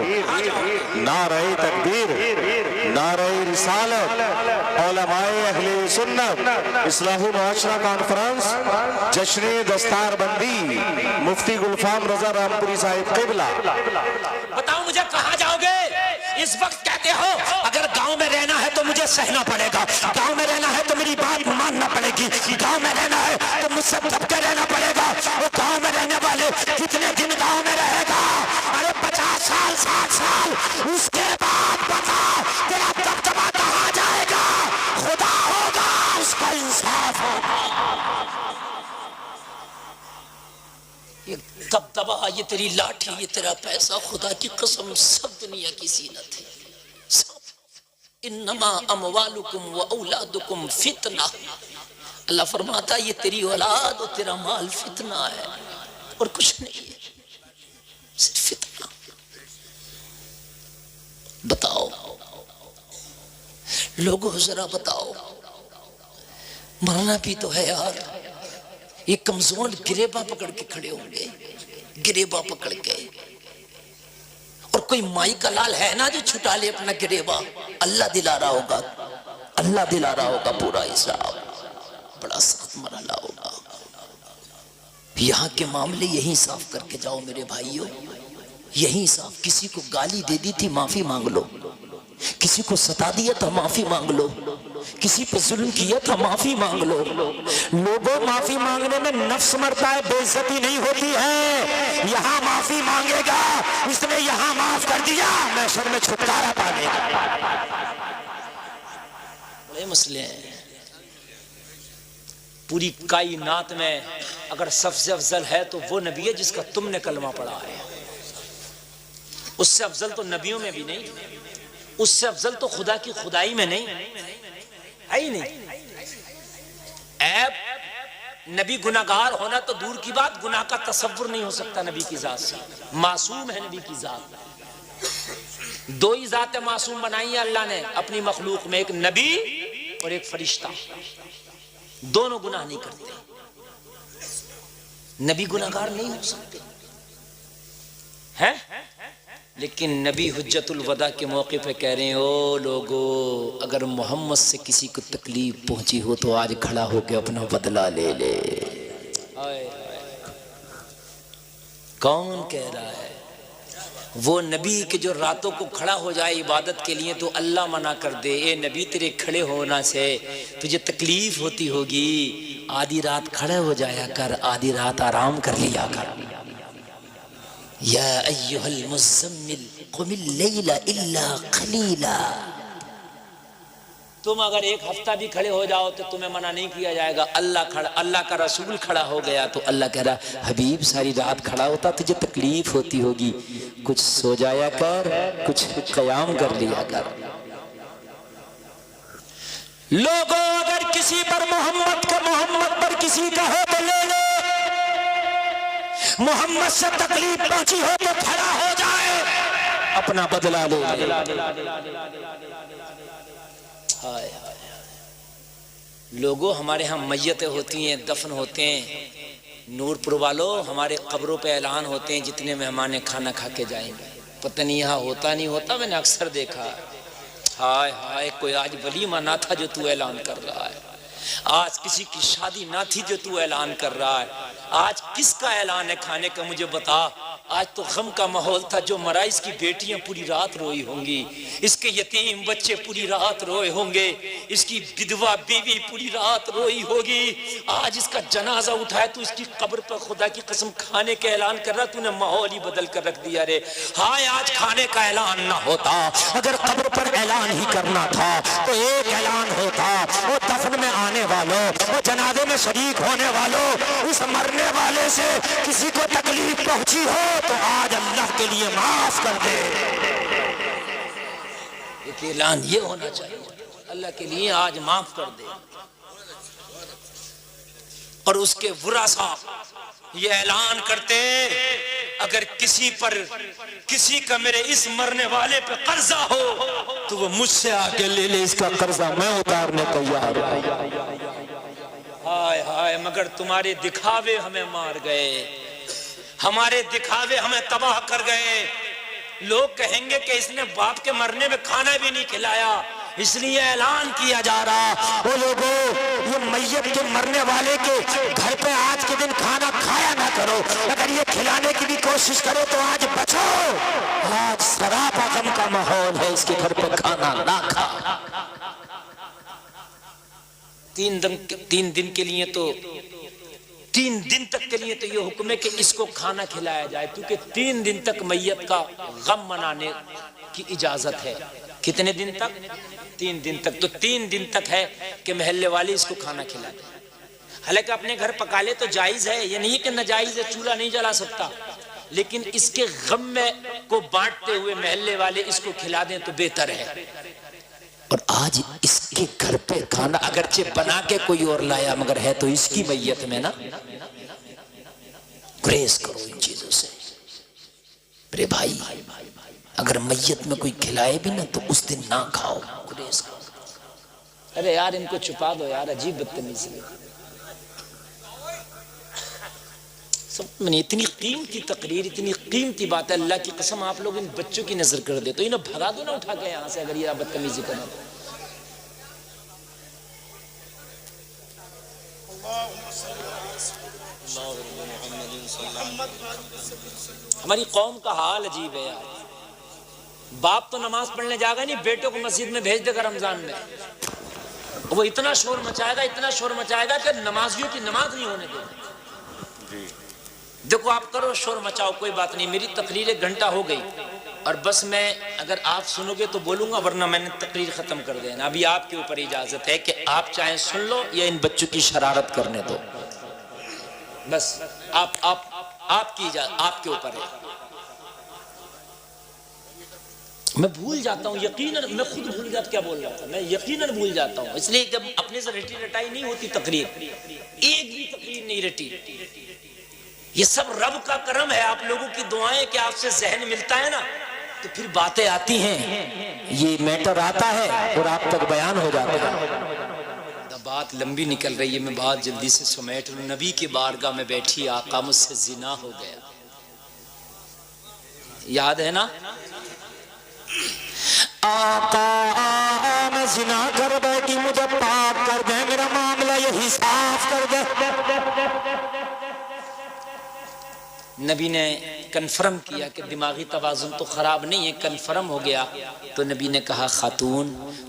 نعرہ تکبیر، نعرہ رسالت، علماء اہل سنت، اصلاحی معاشرہ کانفرنس، جشن دستار بندی، مفتی گلفام رضا رامپوری صاحب قبلہ۔ بتاؤ مجھے کہاں جاؤ گے؟ اس وقت کہتے ہو اگر گاؤں میں رہنا ہے تو مجھے سہنا پڑے گا، گاؤں میں رہنا ہے تو میری بات ماننا پڑے گی، گاؤں میں رہنا ہے تو مجھ سے دب کے رہنا پڑے گا۔ وہ گاؤں میں رہنے والے کتنے دن گاؤں میں رہے گا؟ ارے 50 سال 60 سال، اس کے بعد بتا تیرا دبدبا کہاں جائے گا؟ خدا ہوگا، اس کا انصاف ہوگا۔ یہ دبدبا، یہ تیری لاٹھی، یہ تیرا پیسہ، خدا کی قسم سب دنیا کی زینت ہے، سب۔ انما اموالکم و اولادکم فتنہ، اللہ فرماتا ہے یہ تیری اولاد اور تیرا مال فتنہ ہے اور کچھ نہیں ہے، صرف فتنہ۔ بتاؤ لوگوں ذرا بتاؤ، مرنا بھی تو ہے یار۔ یہ کمزور گریباں پکڑ کے کھڑے ہوں گے، گریباں پکڑ کے، اور کوئی مائی کا لال ہے نا جو چھٹا لے اپنا گریباں، اللہ دلا رہا ہوگا، اللہ دلا رہا ہوگا پورا حساب، بڑا سخت مرحلہ ہوگا۔ یہاں کے معاملے یہیں صاف کر کے جاؤ میرے بھائیوں، یہیں صاف۔ کسی کو گالی دے دی تھی معافی مانگ لو، کسی کو ستا دیا تھا معافی مانگ لو، کسی پہ ظلم کیا تھا معافی مانگ لو۔ لوگوں معافی مانگنے میں نفس مرتا ہے، بے عزتی نہیں ہوتی ہے۔ یہاں معافی مانگے گا، اس نے یہاں معاف کر دیا، محشر میں چھٹکارا پانے گا۔ بڑے مسئلے ہیں۔ پوری کائنات میں اگر سب سے افضل ہے تو وہ نبی ہے جس کا تم نے کلمہ پڑھا ہے، اس سے افضل تو نبیوں میں بھی نہیں، اس سے افضل تو خدا کی خدائی میں نہیں ہے ہی نہیں۔ نبی گناہگار ہونا تو دور کی بات، گناہ کا تصور نہیں ہو سکتا نبی کی ذات سے، معصوم ہے نبی کی ذات۔ دو ہی ذاتیں معصوم بنائی ہیں اللہ نے اپنی مخلوق میں، ایک نبی اور ایک فرشتہ، دونوں گناہ نہیں کرتے، نبی گناہگار نہیں ہو سکتے ہیں، لیکن نبی حجت الوداع کے موقع پہ کہہ رہے ہیں او لوگو اگر محمد سے کسی کو تکلیف پہنچی ہو تو آج کھڑا ہو کے اپنا بدلہ لے لے۔ کون کہہ رہا ہے؟ وہ نبی کہ جو راتوں کو کھڑا ہو جائے عبادت کے لیے تو اللہ منع کر دے، اے نبی تیرے کھڑے ہونا سے تجھے تکلیف ہوتی ہوگی، آدھی رات کھڑے ہو جایا کر، آدھی رات آرام کر لیا کر۔ یا ایہا المزمل قم اللیل الا قلیلا، تم اگر ایک ہفتہ بھی کھڑے ہو جاؤ تو تمہیں منع نہیں کیا جائے گا۔ اللہ کا رسول کھڑا ہو گیا تو اللہ کہہ رہا حبیب ساری رات کھڑا ہوتا تجھے تکلیف ہوتی ہوگی، کچھ سو جایا کر، کچھ قیام کر لیا کر۔ لوگوں اگر کسی پر محمد پر کسی کا ہو تو لے لے، محمد سے تکلیف پہنچی ہو تو کھڑا ہو جائے، اپنا بدلہ لے لے۔ لوگوں ہمارے ہاں میتیں ہوتی ہیں، دفن ہوتے ہیں، نور پور والوں ہمارے قبروں پہ اعلان ہوتے ہیں جتنے مہمان کھانا کھا کے جائیں گے، پتہ نہیں یہاں ہوتا نہیں ہوتا، میں نے اکثر دیکھا۔ ہائے ہائے، کوئی آج ولیمہ نہ تھا جو تو اعلان کر رہا ہے، آج کسی کی شادی نہ تھی جو تو اعلان کر رہا ہے، آج کس کا اعلان ہے کھانے کا مجھے بتا، آج تو غم کا ماحول تھا، جو مرا اس کی بیٹیاں پوری رات روئی ہوں گی، اس کے یتیم بچے پوری رات روئے ہوں گے، اس کی بدوا بیوی پوری رات روئی ہوگی۔ آج اس کا جنازہ اٹھایا تو اس کی قبر پر خدا کی قسم کھانے کا اعلان کر رہا، تو نے ماحول ہی بدل کر رکھ دیا رے۔ ہائے آج کھانے کا اعلان نہ ہوتا، اگر قبر پر اعلان ہی کرنا تھا تو ایک اعلان ہوتا، وہ دفن میں آنے والوں، وہ جنازے میں شریک ہونے والوں، اس مرنے والے سے کسی کو تکلیف پہنچی ہو تو آج اللہ کے لیے معاف کر دے۔ ایک اعلان یہ ہونا چاہیے، اللہ کے لیے آج معاف کر دے۔ اور اس کے ورثاء یہ اعلان کرتے، اگر کسی کا میرے اس مرنے والے پہ قرضہ ہو تو وہ مجھ سے آ کے لے لے، اس کا قرضہ میں اتارنے تیار ہوں۔ ہائے ہائے، مگر تمہارے دکھاوے ہمیں مار گئے، ہمارے دکھاوے ہمیں تباہ کر گئے۔ لوگ کہیں گے کہ اس نے باپ کے مرنے میں کھانا بھی نہیں کھلایا، اس لیے اعلان کیا جا رہا، وہ لوگوں یہ میت کے مرنے والے کے گھر پہ آج کے دن کھانا کھایا نہ کرو، اگر یہ کھلانے کی بھی کوشش کرو تو آج بچو۔ آج سراپا غم کا ماحول ہے، اس کے گھر پہ کھانا نہ کھا۔ 3 دن کے لیے تو 3 دن تک کے لیے تو یہ حکم ہے کہ اس کو کھانا کھلایا جائے، کیونکہ 3 دن تک میت کا غم منانے کی اجازت ہے۔ کتنے دن تک؟ 3 دن تک۔ تو 3 دن تک ہے کہ محلے والے اس کو کھانا کھلا دیں۔ حالانکہ اپنے گھر پکا لے تو جائز ہے، یہ نہیں کہ ناجائز ہے، چولہا نہیں جلا سکتا، لیکن اس کے غم میں کو بانٹتے ہوئے محلے والے اس کو کھلا دیں تو بہتر ہے۔ اور آج اس کے گھر پہ کھانا اگرچہ بنا کے کوئی اور لایا، مگر ہے تو اس کی میت میں نا۔ گریز کرو ان چیزوں سے میرے بھائی، اگر میت میں کوئی کھلائے بھی نا تو اس دن نہ کھاؤ، گریز کرو۔ ارے یار ان کو چھپا دو یار، عجیب بدتمیزی ہے۔ اتنی قیمتی تقریر، اتنی قیمتی بات ہے، اللہ کی قسم آپ لوگ ان بچوں کی نظر کر دے تو انہیں بھگا دو نا اٹھا کے یہاں سے، اگر یہ بدتمیزی کرنا تو۔ ہماری قوم کا حال عجیب ہے یار، باپ تو نماز پڑھنے جائے گا نہیں، بیٹوں کو مسجد میں بھیج دے گا رمضان میں، وہ اتنا شور مچائے گا، اتنا شور مچائے گا کہ نمازیوں کی نماز نہیں ہونے دے گا۔ دیکھو آپ کرو شور مچاؤ، کوئی بات نہیں، میری تقریر 1 گھنٹہ ہو گئی، اور بس میں اگر آپ سنو گے تو بولوں گا، ورنہ میں نے تقریر ختم کر دینا۔ ابھی آپ کے اوپر اجازت ہے کہ آپ چاہیں سن لو یا ان بچوں کی شرارت کرنے دو، بس آپ کی اجازت، آپ کے اوپر ہے۔ میں بھول جاتا ہوں یقیناً، میں خود بھول جاتا کیا بول رہا تھا، میں یقیناً بھول جاتا ہوں، اس لیے جب اپنے سے رٹی رٹائی نہیں ہوتی تقریر، ایک بھی تقریر نہیں رٹی۔ یہ سب رب کا کرم ہے، آپ لوگوں کی دعائیں کہ آپ سے ذہن ملتا ہے نا تو پھر باتیں آتی ہیں، یہ میٹر آتا ہے اور آپ تک بیان ہو جاتا ہے۔ بات لمبی نکل رہی ہے، میں بات جلدی سے سمیٹ لوں۔ نبی کی بارگاہ میں بیٹھی آقا مجھ سے زنا ہو گیا، یاد ہے نا؟ آقا میں زنا کر بیٹھی، مجھے پاک کر دے، میرا معاملہ یہی صاف کر دے۔ نبی نے کنفرم کیا کہ دماغی توازن تو خراب نہیں ہے، کنفرم ہو گیا تو نبی نے کہا خاتون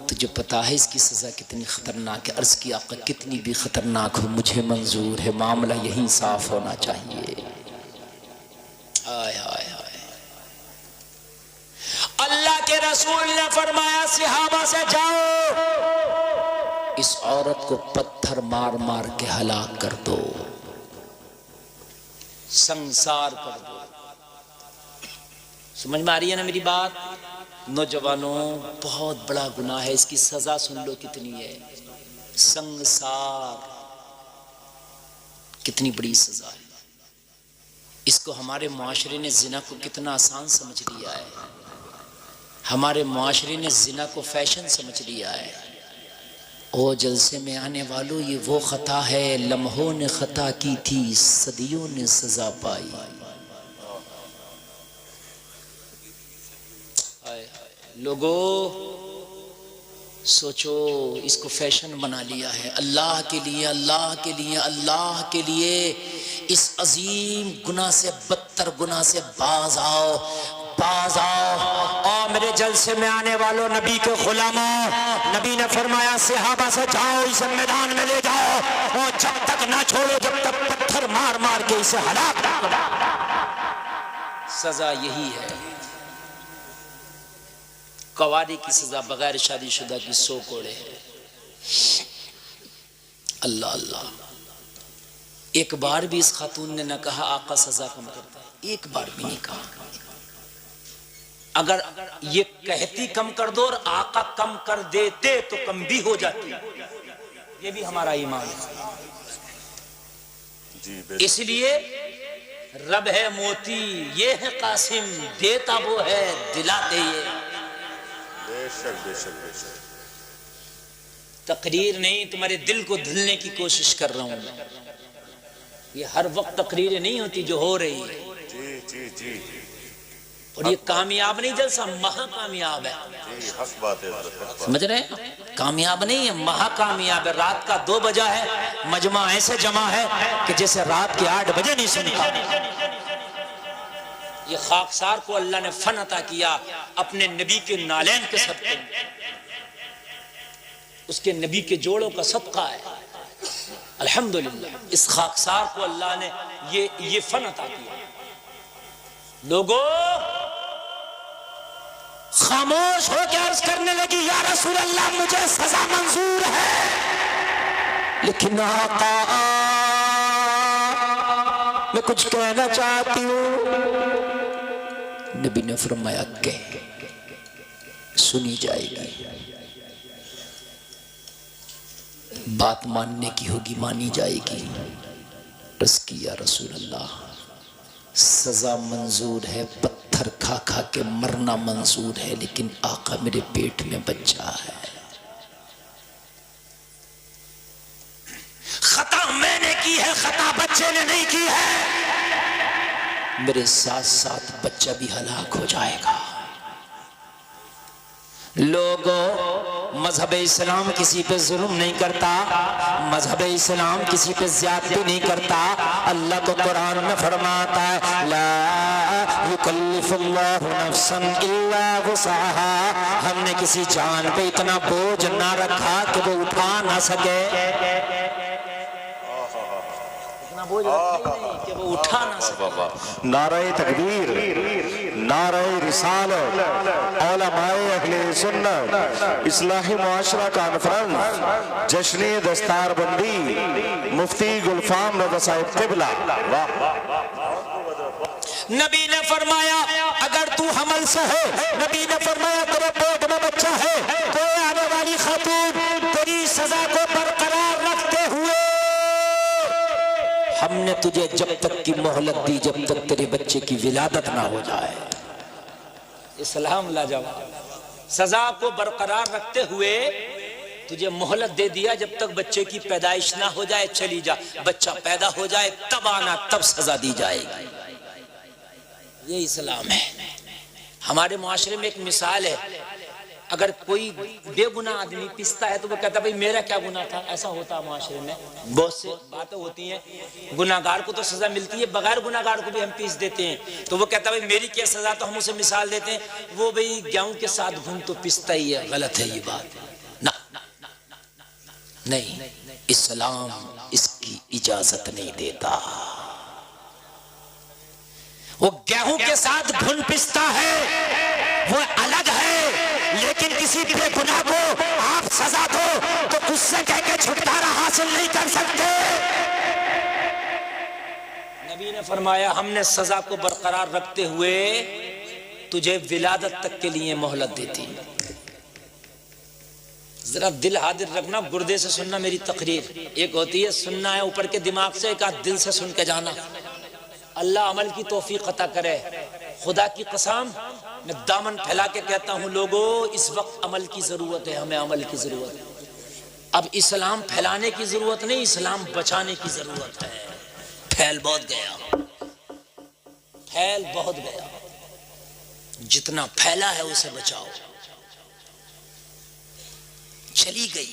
تجھے پتا ہے اس کی سزا کتنی خطرناک ہے؟ عرض کی آقا کتنی بھی خطرناک ہو مجھے منظور ہے، معاملہ یہی صاف ہونا چاہیے۔ آئے آئے آئے، اللہ کے رسول نے فرمایا صحابہ سے جاؤ اس عورت کو پتھر مار مار کے ہلاک کر دو، سنسار کر دو۔ سمجھ میں آ رہی ہے نا میری بات؟ نوجوانوں بہت بڑا گناہ ہے، اس کی سزا سن لو کتنی ہے، سنسار، کتنی بڑی سزا ہے۔ اس کو ہمارے معاشرے نے زنا کو کتنا آسان سمجھ لیا ہے، ہمارے معاشرے نے زنا کو فیشن سمجھ لیا ہے۔ او جلسے میں آنے والوں، یہ وہ خطا ہے لمحوں نے خطا کی تھی، صدیوں نے سزا پائی۔ لوگوں سوچو، اس کو فیشن بنا لیا ہے۔ اللہ کے لیے، اللہ کے لیے، اللہ کے لیے اس عظیم گناہ سے بدتر گناہ سے باز آؤ، باز آؤ۔ اور میرے جلسے میں آنے والوں نبی کے غلاموں، نبی نے فرمایا صحابہ سے جاؤ اسے میدان میں لے جاؤ اور جب تک نہ چھوڑو جب تک پتھر مار مار کے اسے ہلاک نہ کرو۔ سزا یہی ہے، قواری کی سزا بغیر شادی شدہ کی 100 کوڑے ہے۔ اللہ اللہ، ایک بار بھی اس خاتون نے نہ کہا آقا سزا کم کرتا ہے، ایک بار بھی نہیں کہا۔ اگر یہ کہتی کم کر دو اور آقا کم کر دیتے تو کم بھی ہو جاتی، یہ بھی ہمارا ایمان ہے۔ اس لیے رب ہے موتی، یہ ہے قاسم، دیتا وہ ہے دلاتے یہ۔ بے شک بے شک بے شک۔ تقریر نہیں، تمہارے دل کو دھلنے کی کوشش کر رہا ہوں میں۔ یہ ہر وقت تقریریں نہیں ہوتی جو ہو رہی ہے، جی جی جی اور یہ کامیاب نہیں جلسہ، مہا کامیاب ہے۔ جی، حق بات ہے حضرت، حق بات۔ سمجھ رہے ہیں؟ کامیاب نہیں ہے، مہا کامیاب ہے۔ رات کا 2 بجا ہے، مجمع ایسے جمع ہے کہ جیسے رات کے 8 بجے نہیں سنتا۔ یہ خاکسار کو اللہ نے فن عطا کیا اپنے نبی کے نالین کے صدقے، اس کے نبی کے جوڑوں کا صدقہ ہے۔ الحمدللہ اس خاکسار کو اللہ نے یہ فن عطا کیا۔ لوگوں خاموش ہو کے عرض کرنے لگی یا رسول اللہ مجھے سزا منظور ہے، لیکن آقا میں کچھ کہنا چاہتی ہوں۔ نبی نے فرمایا کہہ، سنی جائے گی، بات ماننے کی ہوگی، مانی جائے گی۔ عرض کی یا رسول اللہ سزا منظور ہے، پتھر کھا کھا کے مرنا منظور ہے، لیکن آقا میرے پیٹ میں بچہ ہے۔ خطا میں نے کی ہے، خطا بچے نے نہیں کی ہے، میرے ساتھ ساتھ بچہ بھی ہلاک ہو جائے گا۔ لوگوں مذہب اسلام کسی پہ ظلم نہیں کرتا، مذہب اسلام کسی پہ زیادتی نہیں کرتا۔ اللہ تو قرآن میں فرماتا ہے لا یکلف اللہ نفسا الا وسعها، ہم نے کسی جان پہ اتنا بوجھ نہ رکھا کہ وہ اٹھا نہ سکے، اتنا بوجھ رکھا ہی نہیں کہ وہ اٹھا نہ سکے۔ نعرہ تکبیر، نعرہ رسالت، علماء اہل سنت، اصلاحی معاشرہ کانفرنس، جشن دستار بندی، مفتی گلفام رضا صاحب قبلہ۔ نبی نے فرمایا اگر تو حمل سے ہے، نبی نے فرمایا تیرے پیٹ میں بچہ ہے، کوئی آنے والی خاتون تیری سزا کو برقرار رکھتے ہوئے ہم نے تجھے جب تک کی مہلت دی جب تک تیرے بچے کی ولادت نہ ہو جائے۔ اسلام لاجواب، سزا کو برقرار رکھتے ہوئے تجھے مہلت دے دیا جب تک بچے کی پیدائش نہ ہو جائے، چلی جا، بچہ پیدا ہو جائے تب آنا، تب سزا دی جائے گی۔ یہ اسلام ہے۔ ہمارے معاشرے میں ایک مثال ہے، اگر کوئی بے گناہ آدمی پیستا ہے تو وہ کہتا ہے بھئی میرا کیا گناہ تھا، ایسا ہوتا ہے معاشرے میں، بہت سے باتیں ہوتی ہیں۔ گناہگار کو تو سزا ملتی ہے، بغیر گناہگار کو بھی ہم پیس دیتے ہیں، تو وہ کہتا ہے بھئی میری کیا سزا، تو ہم اسے مثال دیتے ہیں وہ بھئی گیہوں کے ساتھ گھن تو پستا ہی ہے۔ غلط ہے یہ بات، نہ نہیں، اسلام اس کی اجازت نہیں دیتا۔ وہ گیہوں کے ساتھ گھن پستا ہے وہ الگ ہے، لیکن کسی بے گناہ کو آپ سزا دو تو اس سے کہہ کے چھٹکارا حاصل نہیں کر سکتے۔ نبی نے فرمایا ہم نے سزا کو برقرار رکھتے ہوئے تجھے ولادت تک کے لیے مہلت دیتی۔ ذرا دل حاضر رکھنا، گردے سے سننا میری تقریر، ایک ہوتی ہے سننا ہے اوپر کے دماغ سے، ایک دل سے سن کے جانا۔ اللہ عمل کی توفیق عطا کرے۔ خدا کی قسم میں دامن پھیلا کے کہتا ہوں لوگوں اس وقت عمل کی ضرورت ہے، ہمیں عمل کی ضرورت ہے۔ اب اسلام پھیلانے کی ضرورت نہیں، اسلام بچانے کی ضرورت ہے۔ پھیل بہت گیا، پھیل بہت گیا، جتنا پھیلا ہے اسے بچاؤ۔ چلی گئی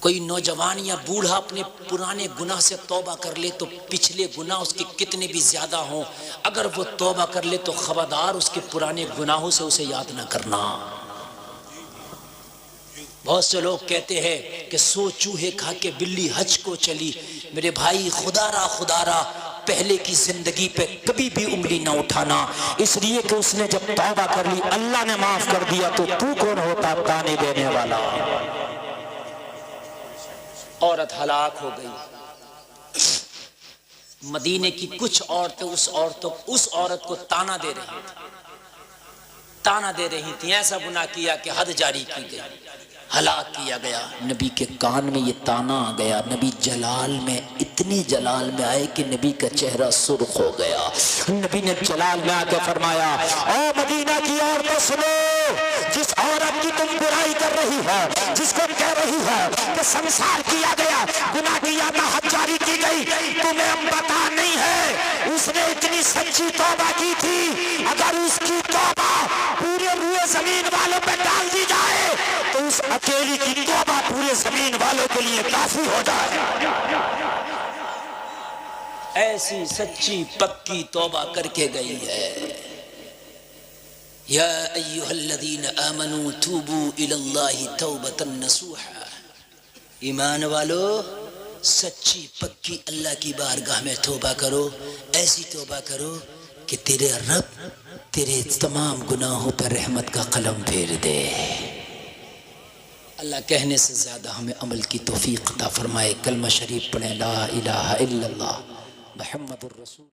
کوئی نوجوان یا بوڑھا اپنے پرانے گناہ سے توبہ کر لے تو پچھلے گناہ اس کے کتنے بھی زیادہ ہوں، اگر وہ توبہ کر لے تو خبردار اس کے پرانے گناہوں سے اسے یاد نہ کرنا۔ بہت سے لوگ کہتے ہیں کہ 100 چوہے کھا کے بلی حج کو چلی۔ میرے بھائی خدا را پہلے کی زندگی پہ کبھی بھی انگلی نہ اٹھانا، اس لیے کہ اس نے جب توبہ کر لی اللہ نے معاف کر دیا تو کون ہوتا تانے دینے والا؟ عورت ہلاک ہو گئی۔ مدینے کی کچھ عورتیں اس عورت کو تانا دے رہی تھیں، ایسا گناہ کیا کہ حد جاری کی گئی، ہلاک کیا گیا۔ نبی کے کان میں یہ تانا آ گیا، نبی جلال میں اتنی جلال میں آئے کہ نبی کا چہرہ سرخ ہو گیا۔ نبی نے جلال میں آ کے فرمایا، او مدینہ کی عورتیں سنو، جس عورت کی تم برائی کر رہی ہو، جس کو کہہ رہی ہو کہ سنسار کیا گیا، گناہ کیا تھا، حد جاری کی گئی، تمہیں اب پتا نہیں ہے اس نے اتنی سچی توبہ کی تھی، اگر اس کی توبہ پورے روئے زمین والوں پہ ڈال دی جائے تو اس اکیلی کی توبہ پورے زمین والوں کے لیے کافی ہو جائے۔ ایسی سچی پکی توبہ کر کے گئی ہے۔ یا ایھا الذین آمنوا توبوا الی اللہ توبۃ نصوحا، ایمان والو سچی پکی اللہ کی بارگاہ میں توبہ کرو، ایسی توبہ کرو کہ تیرے رب تیرے تمام گناہوں پر رحمت کا قلم پھیر دے۔ اللہ کہنے سے زیادہ ہمیں عمل کی توفیق عطا فرمائے۔ کلمہ شریف پڑھیں، لا الہ الا اللہ محمد الرسول۔